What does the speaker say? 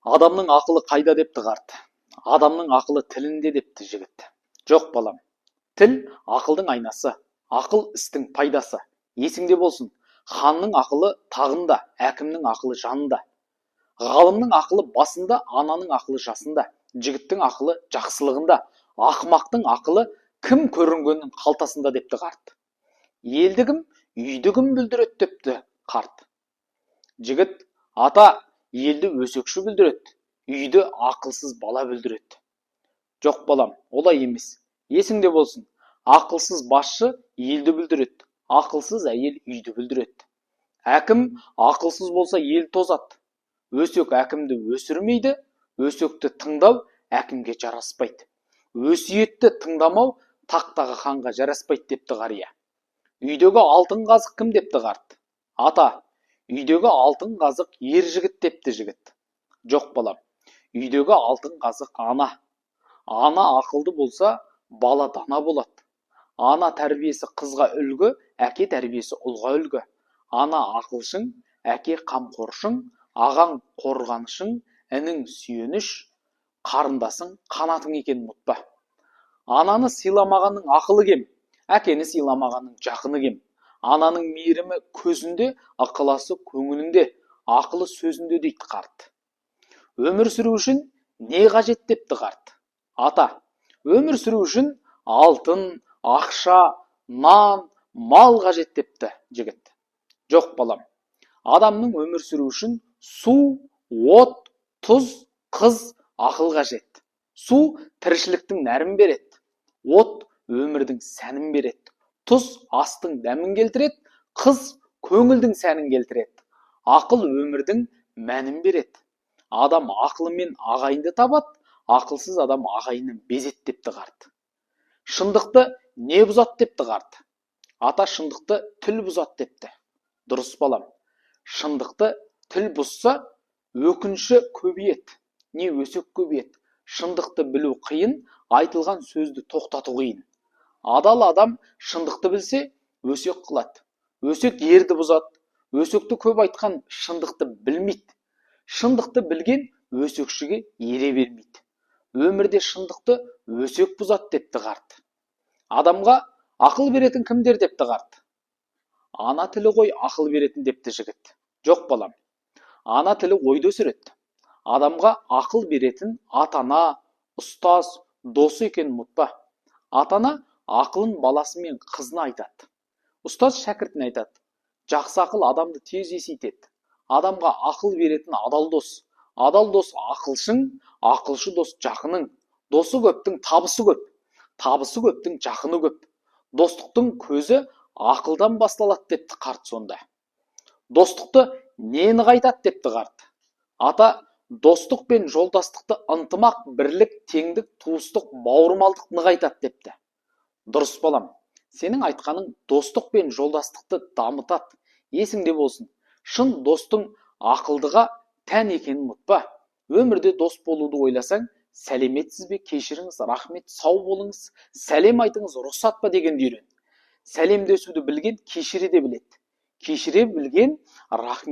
Адамның ақылы қайда депті қарт. Адамның ақылы тілінде депті жігіт. Жоқ балам, тіл ақылдың айнасы, ақыл істің пайдасы. Есіңде болсын, ханның ақылы тағында, әкімнің ақылы жанында. Ғалымның ақылы басында, ананың ақылы жасында. Жігіттің ақылы жақсылығында, ақымақтың ақылы кім көрінгеннің қалтасында депті қарт. Елдігім, үйдігім бүлдірет депті қарт. Жігіт, ата елді өсекші бүлдірет, үйді ақылсыз бала бүлдірет. Жоқ балам, олай емес. Есіңде болсын, ақылсыз басшы елді бүлдірет, ақылсыз әйел үйді бүлдірет. Әкім ақылсыз болса ел тозады. Өсек әкімді өсірмейді, өсекті тыңдау әкімге жараспайды. Өсиетті тыңдамау тақтағы ханға жараспайды депті қария. Үйдегі алтын қазық кім депті қарт. Ата, үйдегі алтын қазық ер жігіт депті жігіт. Жоқ балам, үйдегі алтын қазық ана. Ана ақылды болса, бала дана болады. Ана тәрбиесі қызға үлгі, әке тәрбиесі ұлға үлгі. Ана ақылшың, әке қамқоршың, ағаң қорғанышың, інің сүйеніш, қарындасың қанатың екенін ұмытпа. Ананы сыйламағанның ақылы кем, әкені сыйламағанның жақыны кем. Ананың мейірімі көзінде, ықыласы көңілінде, ақылы сөзінде дейді қарт. Өмір сүру үшін не қажет депті қарт. Ата, өмір сүру үшін алтын, ақша, нан, мал қажет депті жігіт. Жоқ балам, адамның өмір сүру үшін су, от, тұз, қыз, ақыл қажет. Су тіршіліктің нәрін береді, от өмірдің сәнін береді, тұз астың дәмін келтіреді, қыз көңілдің сәнін келтіреді, ақыл өмірдің мәнін береді. Адам ақылымен ағайынды табады, ақылсыз адам ағайынын безет депті қарт. Шындықты не бұзат депті қарт. Ата, шындықты тіл бұзат депті. Дұрыс балам, шындықты тіл бұзса, өкініші көбейеді, не өсек көбейеді. Шындықты білу қиын, айтылған сөзді тоқтату қиын. Адал адам шындықты білсе, өсек қылады. Өсек ерді бұзады. Өсекті көп айтқан шындықты білмейді. Шындықты білген өсекшіге ере бермейді. Өмірде шындықты өсек бұзады депті қарт. Адамға ақыл беретін кімдер депті қарт. Ана тілі ғой ақыл беретін депті жігіт. Жоқ балам, ана тілі ойды өсіреді. Адамға ақыл беретін атана, ұстаз, досы екенін ұмытпа. Атана ақылын баласы мен қызына айтады. Ұстаз шәкіртіне айтады. Жақсы ақыл адамды тез есейтеді. Адамға ақыл беретін адал дос. Адал дос ақылшың, ақылшы дос жақының. Досы көптің табысы көп. Табысы көптің жақыны көп. Достықтың көзі ақылдан басталады депті қарт сонда. Достықты нені қайтады депті қарт. Ата, достық пен жолдастықты ынтымақ, бірлік, теңдік, туыстық, бауырмалдық нығайтады депті. Дұрыс балам, сенің айтқаның достық пен жолдастықты дамытады. Есіңде болсын, шын достың ақылдыға тән екенін ұмытпа. Өмірде дос болуды ойласаң, сәлеметсіз бе, кешіріңіз, рахмет, сау болыңыз, сәлем айтыңыз, рұқсат па дегенді үйрен. Сәлемдесуді білген кешіре де біледі. Кешіре білген рахмет